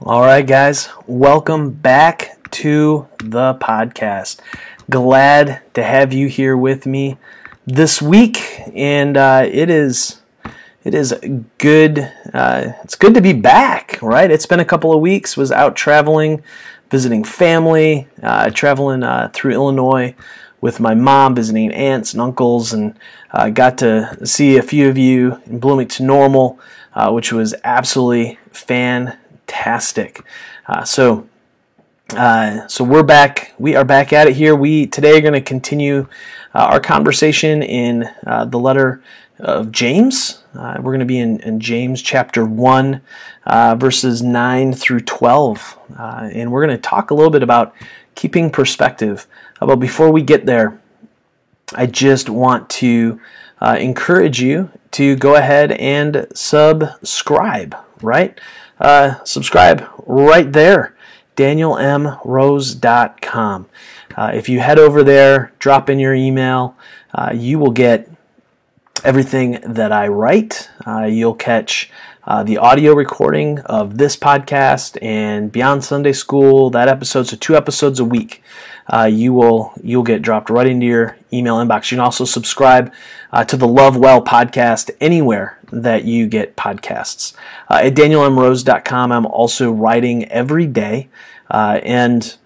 All right, guys, welcome back to the podcast. Glad to have you here with me this week, and it is good. It's good to be back, right? It's been a couple of weeks. Was out traveling, visiting family, traveling through Illinois with my mom, visiting aunts and uncles, and got to see a few of you in Bloomington Normal, which was absolutely fantastic. So we're back. We are back at it here. We today are going to continue our conversation in the letter of James. We're going to be in James chapter 1, verses 9 through 12. And we're going to talk a little bit about keeping perspective. But before we get there, I just want to encourage you to go ahead and subscribe, right? Subscribe right there, danielmrose.com. If you head over there, drop in your email, you will get everything that I write. You'll catch the audio recording of this podcast and Beyond Sunday School, that episode, so 2 episodes a week. You'll get dropped right into your email inbox. You can also subscribe to the Love Well podcast anywhere that you get podcasts. At danielmrose.com, I'm also writing every day, and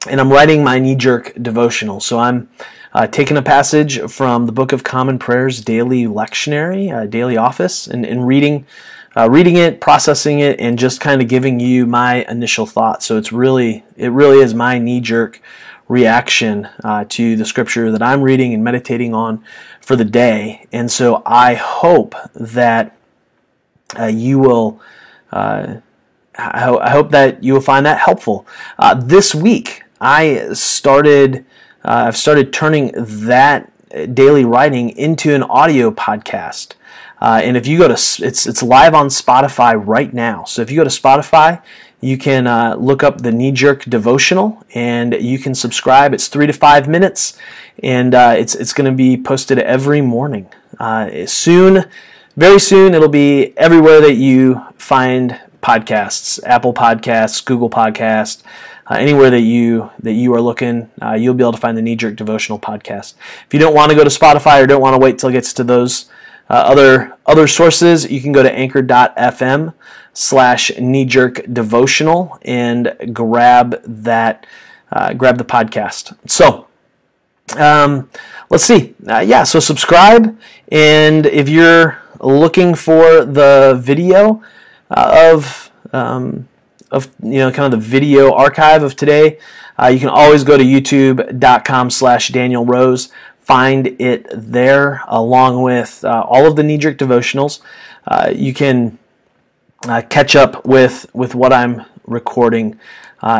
I'm writing my knee-jerk devotional. So I'm taking a passage from the Book of Common Prayer's daily lectionary, daily office, and reading it, processing it, and just kind of giving you my initial thoughts. So it really is my knee-jerk reaction to the scripture that I'm reading and meditating on for the day. And so I hope that you will. I hope that you will find that helpful. This week, I've started turning that daily writing into an audio podcast. And if you go to, it's live on Spotify right now. So if you go to Spotify, you can look up the Knee Jerk Devotional, and you can subscribe. It's 3 to 5 minutes, and it's going to be posted every morning. Very soon, it'll be everywhere that you find podcasts: Apple Podcasts, Google Podcasts. Anywhere that you are looking, you'll be able to find the Knee Jerk Devotional podcast. If you don't want to go to Spotify or don't want to wait till it gets to those other sources, you can go to anchor.fm/kneejerkdevotional and grab the podcast. So let's see. So subscribe, and if you're looking for the video of kind of the video archive of today, you can always go to youtube.com/DanielRose. Find it there, along with all of the Knee Jerk devotionals. You can catch up with what I'm recording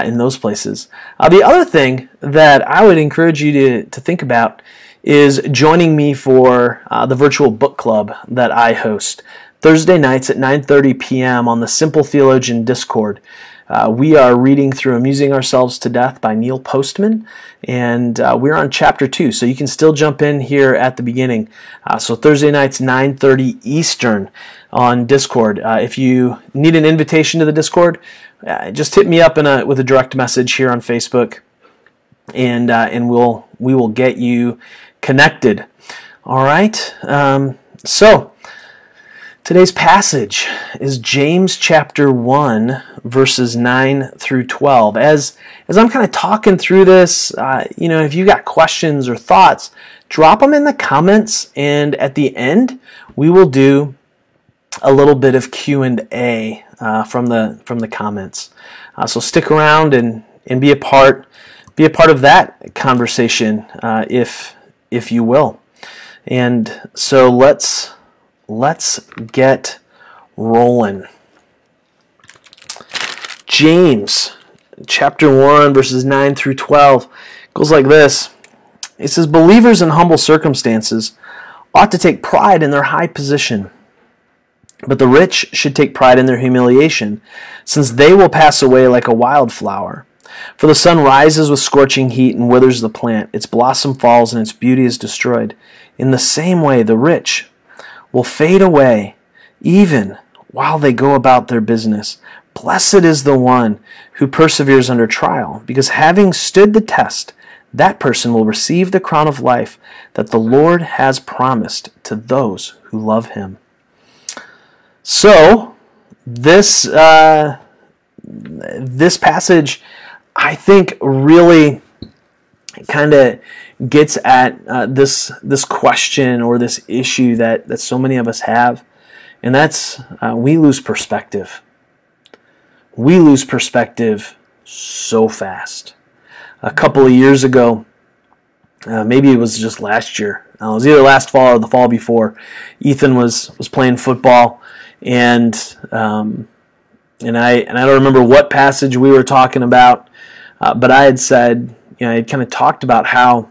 in those places. The other thing that I would encourage you to think about is joining me for the virtual book club that I host Thursday nights at 9:30 p.m. on the Simple Theologian Discord. We are reading through Amusing Ourselves to Death by Neil Postman, and we're on chapter 2, so you can still jump in here at the beginning. So Thursday nights, 9:30 Eastern on Discord. If you need an invitation to the Discord, just hit me up with a direct message here on Facebook, and we will get you connected. All right. So today's passage is James chapter 1, verses 9 through 12. As I'm kind of talking through this, if you got questions or thoughts, drop them in the comments, and at the end, we will do a little bit of Q&A from the comments. So stick around and be a part of that conversation, if you will. And so let's get rolling. James chapter 1, verses 9 through 12 goes like this. It says, "Believers in humble circumstances ought to take pride in their high position, but the rich should take pride in their humiliation, since they will pass away like a wildflower. For the sun rises with scorching heat and withers the plant. Its blossom falls and its beauty is destroyed. In the same way, the rich will fade away, even while they go about their business. Blessed is the one who perseveres under trial, because having stood the test, that person will receive the crown of life that the Lord has promised to those who love him. So, this passage, I think, really kind of gets at this question or this issue that so many of us have, and that's we lose perspective. We lose perspective so fast. A couple of years ago, maybe it was just last year. It was either last fall or the fall before. Ethan was playing football, and I don't remember what passage we were talking about, but I had said, I had kind of talked about how,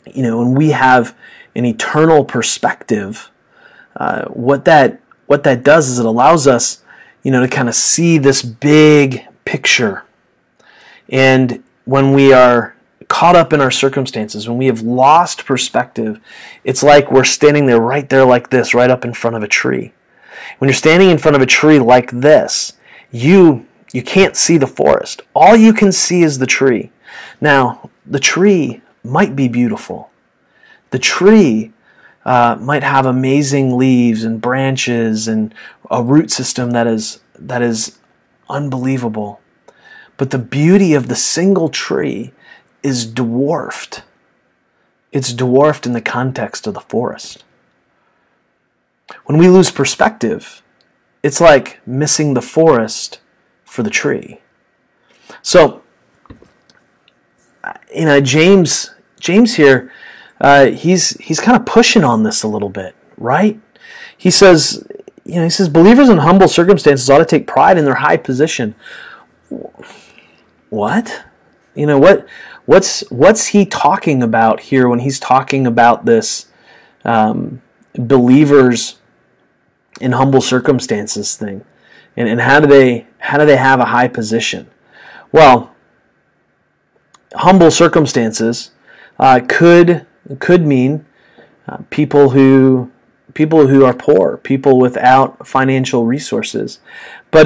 when we have an eternal perspective, what that does is it allows us, to kind of see this big picture. And when we are caught up in our circumstances, when we have lost perspective, it's like we're standing there right there like this, right up in front of a tree. When you're standing in front of a tree like this, you can't see the forest. All you can see is the tree. Now, the tree might be beautiful. The tree might have amazing leaves and branches and a root system that is unbelievable. But the beauty of the single tree is dwarfed. It's dwarfed in the context of the forest. When we lose perspective, it's like missing the forest for the tree. So, James here, he's kind of pushing on this a little bit, right? He says, believers in humble circumstances ought to take pride in their high position. What? What's he talking about here when he's talking about this believers in humble circumstances thing? And how do they have a high position? Well, humble circumstances could mean people who are poor, people without financial resources. But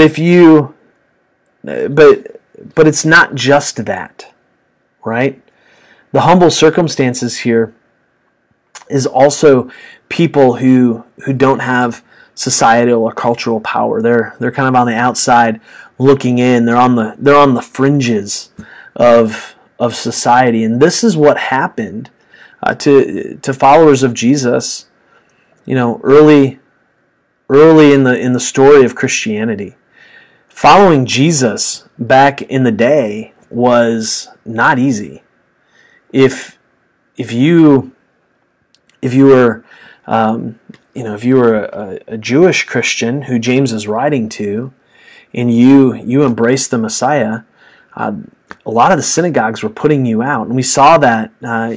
but it's not just that, right? The humble circumstances here is also people who don't have societal or cultural power. They're kind of on the outside looking in. They're on the fringes of society, and this is what happened to followers of Jesus. Early in the story of Christianity, following Jesus back in the day was not easy. If you were a Jewish Christian who James is writing to, and you embraced the Messiah, a lot of the synagogues were putting you out, and we saw that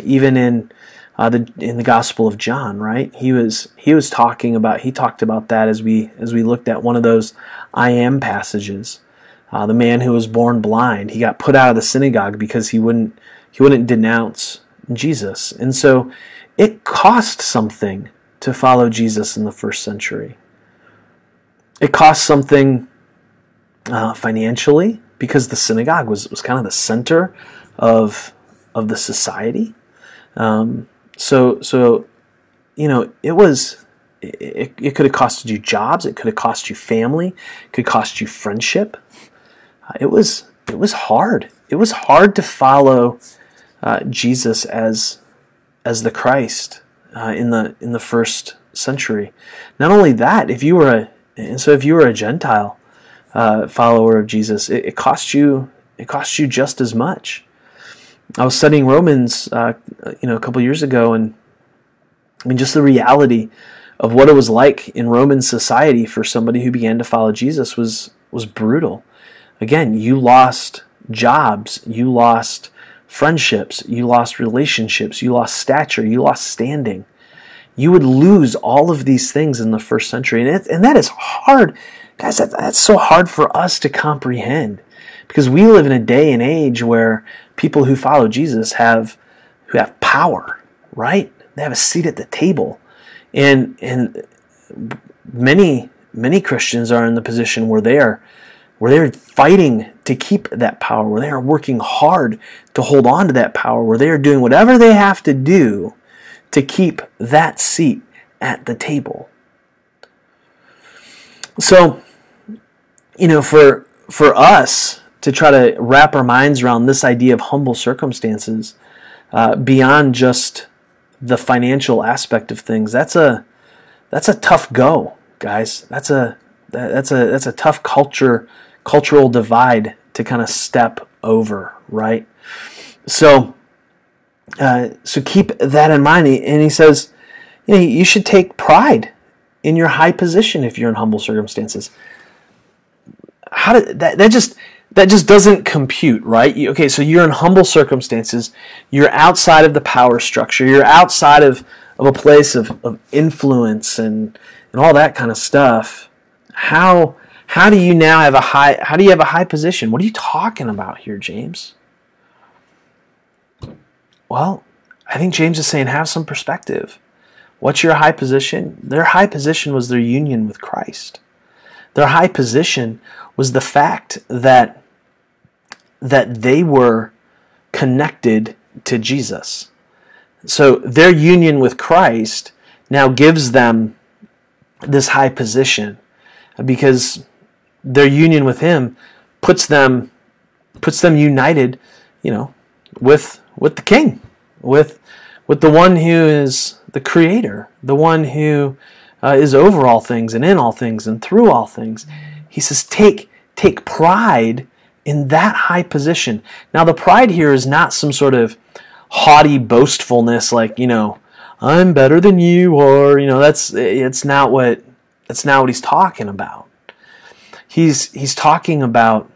even in the Gospel of John, right? He talked about that as we looked at one of those I am passages. The man who was born blind, he got put out of the synagogue because he wouldn't denounce Jesus, and so it cost something to follow Jesus in the first century. It cost something financially, because the synagogue was kind of the center of the society. So it could have costed you jobs. It could have cost you family. It could cost you friendship. It was hard. It was hard to follow Jesus as the Christ in the first century. Not only that, if you were a Gentile follower of Jesus, it cost you just as much. I was studying Romans, a couple years ago, and just the reality of what it was like in Roman society for somebody who began to follow Jesus was brutal. Again, you lost jobs, you lost friendships, you lost relationships, you lost stature, you lost standing. You would lose all of these things in the first century, and that is hard. Guys, that's so hard for us to comprehend, because we live in a day and age where people who follow Jesus have power, right? They have a seat at the table, and many Christians are in the position where where they're fighting to keep that power, where they are working hard to hold on to that power, where they are doing whatever they have to do to keep that seat at the table. So, for us to try to wrap our minds around this idea of humble circumstances, beyond just the financial aspect of things, that's a tough go, guys. That's a tough cultural divide to kind of step over, right? So keep that in mind. And he says, you should take pride in your high position if you're in humble circumstances. That just doesn't compute, right? Okay, so you're in humble circumstances. You're outside of the power structure. You're outside of a place of influence and all that kind of stuff. How do you now have a high position? What are you talking about here, James? Well, I think James is saying have some perspective. What's your high position? Their high position was their union with Christ. Their high position was the fact that they were connected to Jesus. So their union with Christ now gives them this high position, because their union with Him puts them united, with the King, with the one who is the Creator, the one who is over all things and in all things and through all things. He says, take pride in that high position. Now, the pride here is not some sort of haughty boastfulness, like, I'm better than you are. It's not what he's talking about. He's talking about,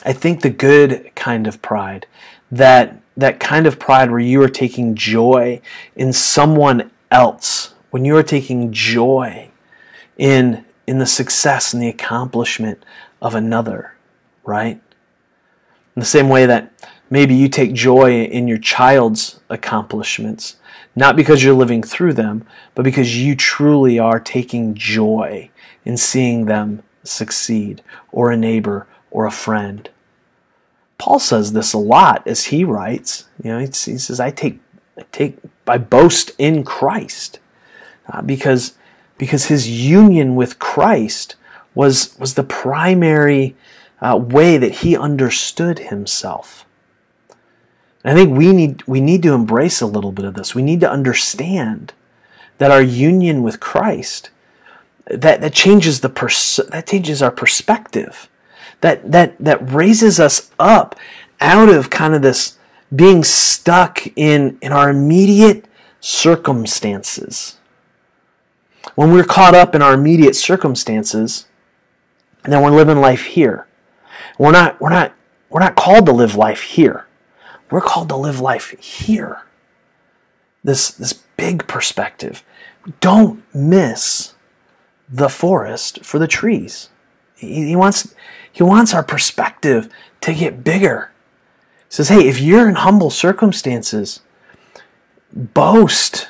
I think, the good kind of pride, that kind of pride where you are taking joy in someone else, when you are taking joy in the success and the accomplishment of another, right? In the same way that maybe you take joy in your child's accomplishments, not because you're living through them, but because you truly are taking joy in seeing them succeed, or a neighbor or a friend. Paul says this a lot as he writes. He says, I boast in Christ, because his union with Christ was the primary way that he understood himself. And I think we need to embrace a little bit of this. We need to understand that our union with Christ, that changes our perspective. That raises us up out of kind of this being stuck in our immediate circumstances. When we're caught up in our immediate circumstances, then we're living life here. We're not called to live life here. We're called to live life here. This big perspective. Don't miss the forest for the trees. He wants our perspective to get bigger. He says, hey, if you're in humble circumstances, take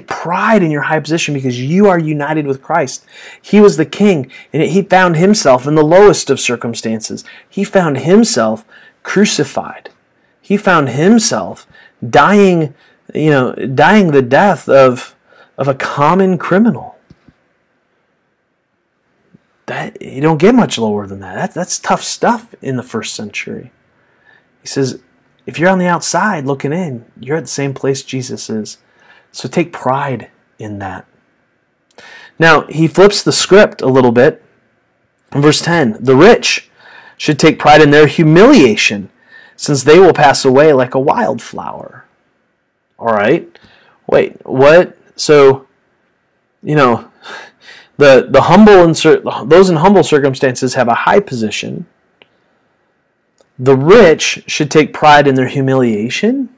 pride in your high position, because you are united with Christ. He was the King, and he found himself in the lowest of circumstances. He found himself crucified. He found himself dying the death of a common criminal. That you don't get much lower than that. That's tough stuff in the first century. He says, if you're on the outside looking in, you're at the same place Jesus is. So take pride in that. Now, he flips the script a little bit. In verse 10, the rich should take pride in their humiliation, since they will pass away like a wildflower. All right. Wait, what? So, the humble those in humble circumstances have a high position. The rich should take pride in their humiliation.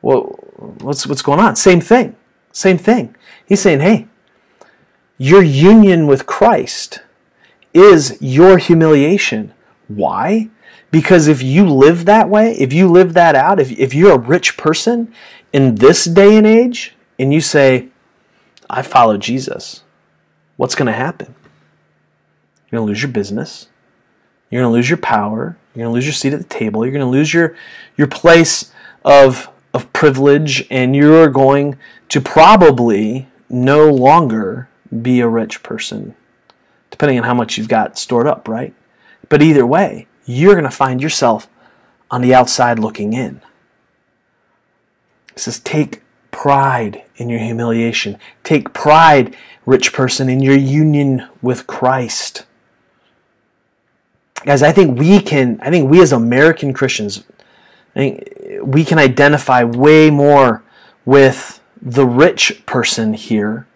Well, what's going on? Same thing. He's saying, hey, your union with Christ is your humiliation. Why? Because if you live that way, if you live that out, if you're a rich person in this day and age, and you say, I follow Jesus, what's going to happen? You're going to lose your business. You're going to lose your power. You're going to lose your seat at the table. You're going to lose your place of privilege, and you're going to probably no longer be a rich person, depending on how much you've got stored up, right? But either way, you're going to find yourself on the outside looking in. It says, take pride in your humiliation. Take pride, rich person, in your union with Christ. Guys, I think we as American Christians, we can identify way more with the rich person here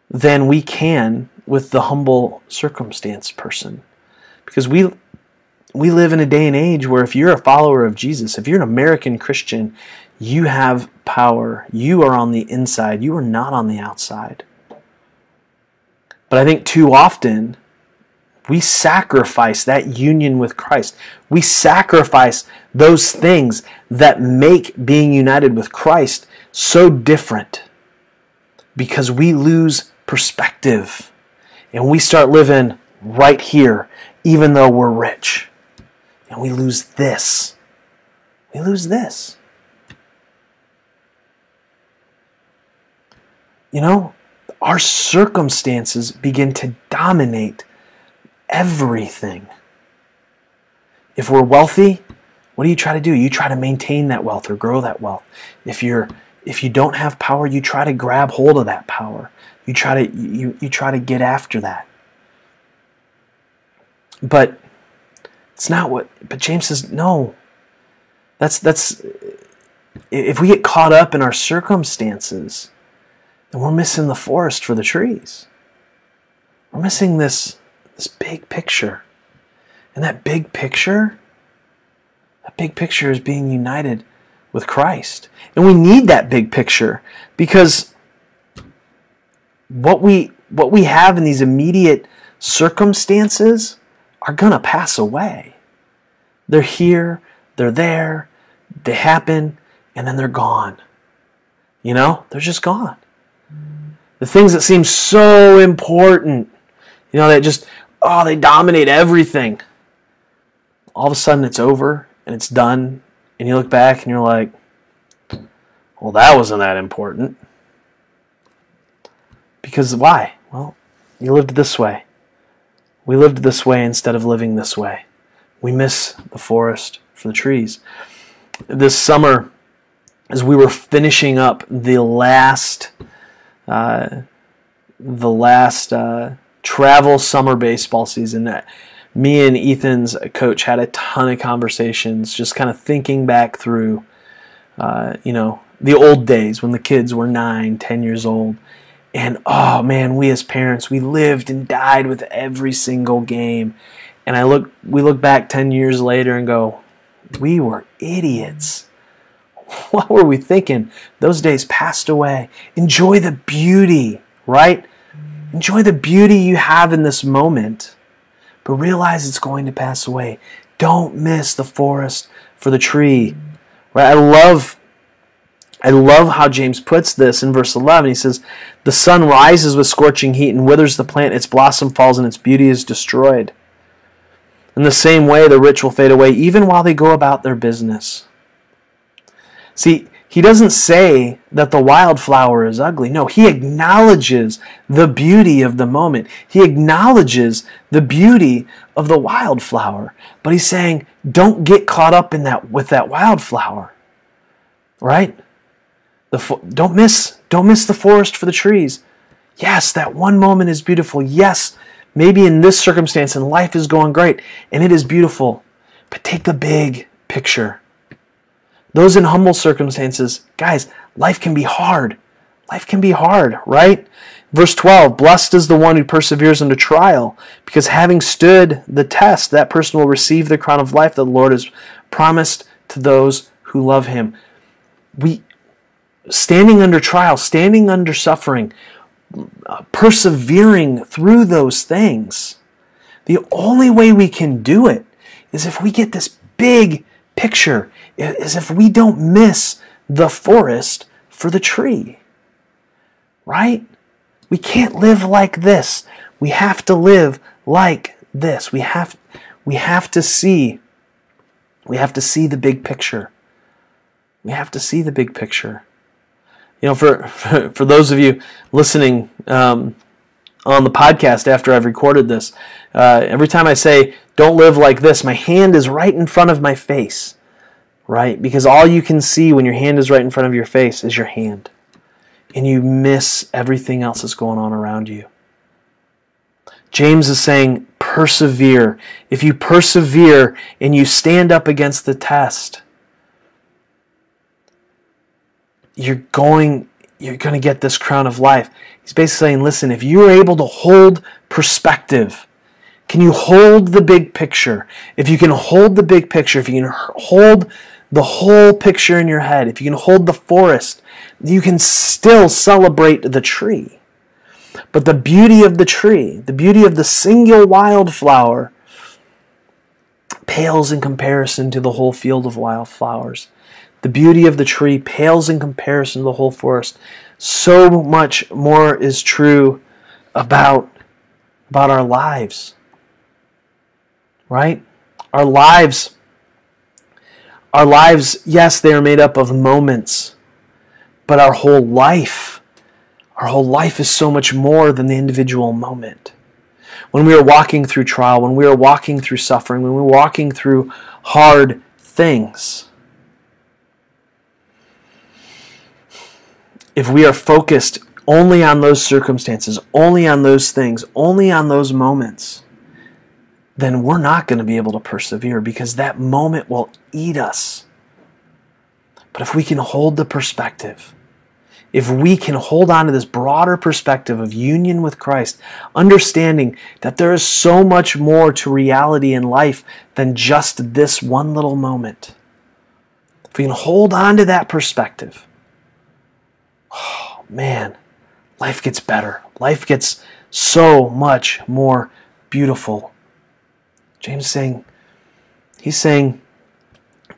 than we can with the humble circumstance person. Because we live in a day and age where if you're a follower of Jesus, if you're an American Christian, you have power. You are on the inside. You are not on the outside. But I think too often we sacrifice that union with Christ. We sacrifice those things that make being united with Christ so different because we lose perspective and we start living right here even though we're rich. And we lose this. We lose this. You know, our circumstances begin to dominate everything. If we're wealthy, what do you try to do? You try to maintain that wealth or grow that wealth. If you don't have power, you try to grab hold of that power. You try to get after that. But it's not what. But James says no. That's if we get caught up in our circumstances, then we're missing the forest for the trees. We're missing this big picture. And that big picture is being united with Christ. And we need that big picture because what we have in these immediate circumstances are going to pass away. They're here, they're there, they happen, and then they're gone. You know, they're just gone. The things that seem so important, you know, that just, they dominate everything. All of a sudden it's over and it's done, and you look back and you're like, well, that wasn't that important. Because why? Well, you lived this way. We lived this way instead of living this way. We miss the forest for the trees. This summer, as we were finishing up the last travel summer baseball season, that me and Ethan's coach had a ton of conversations, just kind of thinking back through, the old days when the kids were 9, 10 years old. And oh man, we as parents, we lived and died with every single game. And we look back 10 years later and go, we were idiots. What were we thinking? Those days passed away. Enjoy the beauty, right? Enjoy the beauty you have in this moment, but realize it's going to pass away. Don't miss the forest for the tree, right? I love how James puts this in verse 11. He says, the sun rises with scorching heat and withers the plant, its blossom falls and its beauty is destroyed. In the same way, the rich will fade away even while they go about their business. See, he doesn't say that the wildflower is ugly. No, he acknowledges the beauty of the moment. He acknowledges the beauty of the wildflower. But he's saying, don't get caught up in that with that wildflower. Right? Don't miss the forest for the trees. Yes, that one moment is beautiful. Yes, maybe in this circumstance and life is going great and it is beautiful. But take the big picture. Those in humble circumstances, guys, life can be hard. Life can be hard, right? Verse 12, blessed is the one who perseveres under trial, because having stood the test, that person will receive the crown of life that the Lord has promised to those who love him. Standing under trial, standing under suffering, persevering through those things, the only way we can do it is if we get this big picture, is if we don't miss the forest for the tree. Right? We can't live like this. We have to live like this. We have to see the big picture. We have to see the big picture. You know, for those of you listening on the podcast after I've recorded this, every time I say, don't live like this, my hand is right in front of my face, right? Because all you can see when your hand is right in front of your face is your hand. And you miss everything else that's going on around you. James is saying, persevere. If you persevere and you stand up against the test, you're going to get this crown of life. He's basically saying, listen, if you're able to hold perspective, can you hold the big picture? If you can hold the big picture, if you can hold the whole picture in your head, if you can hold the forest, you can still celebrate the tree. But the beauty of the tree, the beauty of the single wildflower, pales in comparison to the whole field of wildflowers. The beauty of the tree pales in comparison to the whole forest. So much more is true about our lives. Right? Our lives, yes, they are made up of moments, but our whole life is so much more than the individual moment. When we are walking through trial, when we are walking through suffering, when we're walking through hard things, if we are focused only on those circumstances, only on those things, only on those moments, then we're not going to be able to persevere because that moment will eat us. But if we can hold the perspective, if we can hold on to this broader perspective of union with Christ, understanding that there is so much more to reality in life than just this one little moment, if we can hold on to that perspective, oh man, life gets better. Life gets so much more beautiful. James is saying,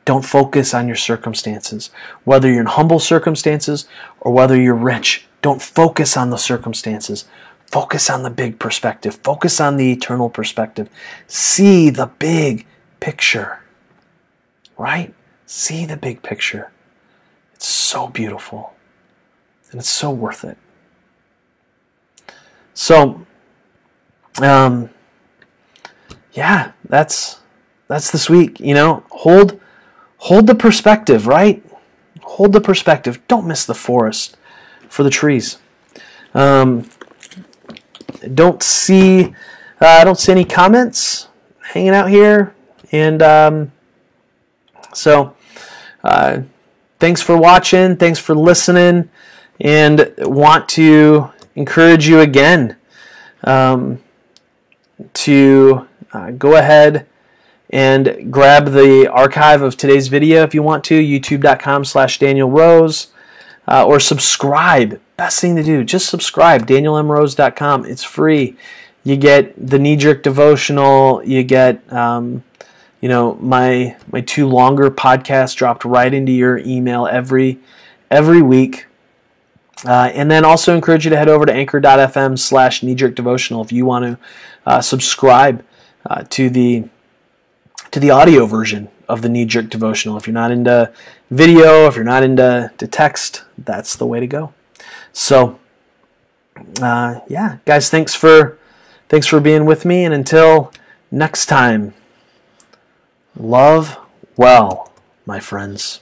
don't focus on your circumstances. Whether you're in humble circumstances or whether you're rich, don't focus on the circumstances. Focus on the big perspective. Focus on the eternal perspective. See the big picture. Right? See the big picture. It's so beautiful. And it's so worth it. So, yeah, that's this week. You know, hold the perspective, right? Hold the perspective. Don't miss the forest for the trees. I don't see any comments hanging out here, and so thanks for watching. Thanks for listening, and want to encourage you again to go ahead and grab the archive of today's video if you want to, youtube.com/Daniel Rose, or subscribe. Best thing to do, just subscribe, danielmrose.com. It's free. You get the knee-jerk devotional. You get, my 2 longer podcasts dropped right into your email every week. And then also encourage you to head over to anchor.fm/knee-jerk devotional if you want to subscribe to the audio version of the knee-jerk devotional. If you're not into video, if you're not into text, that's the way to go. So, yeah, guys, thanks for being with me, and until next time, love well, my friends.